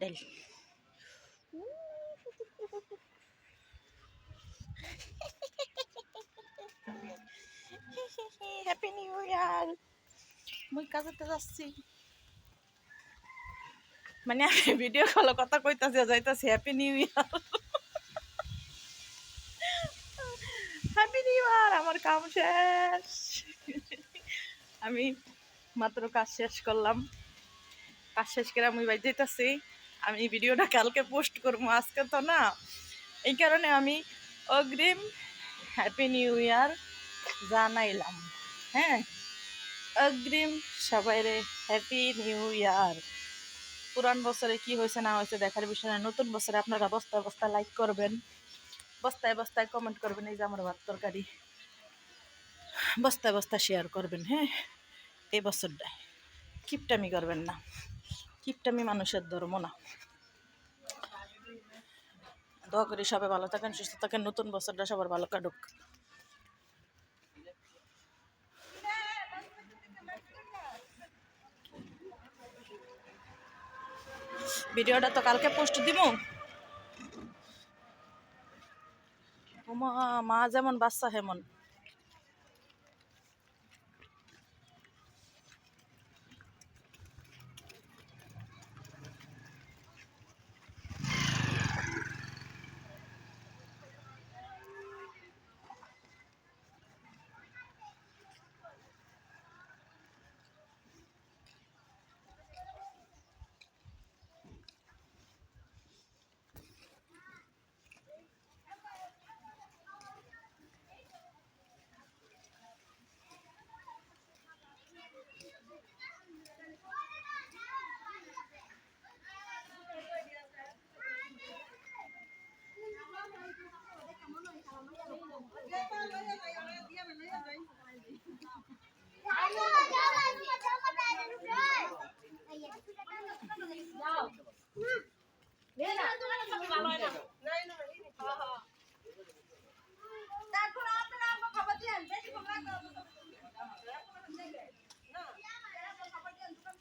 Del happy new year. মুই কাজেতে যাচ্ছি, মানে আমি ভিডিও কলে কথা কইতাছি যাইতাছি happy new year. Happy new year. আমার কাম শেষ, আমি মাত্র কাজ শেষ করলাম। কাজ শেষ করে আমি বাইরে যেতেছি। আমি ভিডিওটা কালকে পোস্ট করবো, আজকে তো না। এই কারণে আমি অগ্রিম হ্যাপি নিউ ইয়ার জানাইলাম। হ্যাঁ, অগ্রিম সবাইরে হ্যাপি নিউ ইয়ার। পুরান বছরে কি হয়েছে না হয়েছে দেখার বিষয় না, নতুন বছরে আপনারা বস্তায় বস্তায় লাইক করবেন, বস্তায় বস্তায় কমেন্ট করবেন। এই যে আমার ভাত তরকারি, বস্তায় বস্তায় শেয়ার করবেন। হ্যাঁ, এই বছরটায় কিপটামি করবেন না, কিপটামি মানুষের ধর্ম না। দোয়া করি সবাই ভালো থাকেন, সুস্থ থাকেন, নতুন বছরটা সবার ভালো কাটুক। ভিডিওটা তো কালকে পোস্ট দিব। মা যেমন বাচ্চা হেমন।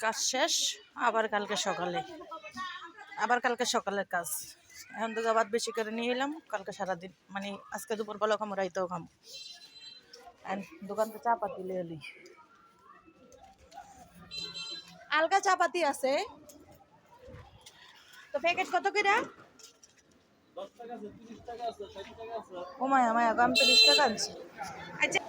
কাজ শেষ, আবার কালকে সকালে, আবার কালকে সকালের কাজ। এখন তো ভাত বেশি করে নিয়ে এলাম, কালকে সারাদিন মানে আজকে দুপুরবেলা খামো, রাইতেও খামো। দোকান তো চাপাতি লিয়ে এলি, আলগা চাপাতি আছে তো। প্যাকেট কত করে? ও মায়া মায়া, আমি তো 20 টাকা আনছি। আচ্ছা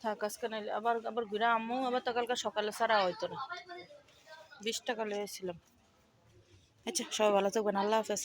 থাক, আজকে নাইলে আবার আবার ঘুরে আম্মু, আবার তো কালকে সকালে ছাড়া হইতো না। 20 টাকা লয়েছিলাম। আচ্ছা, সবাই ভালো থাকবেন, আল্লাহ হাফেজ।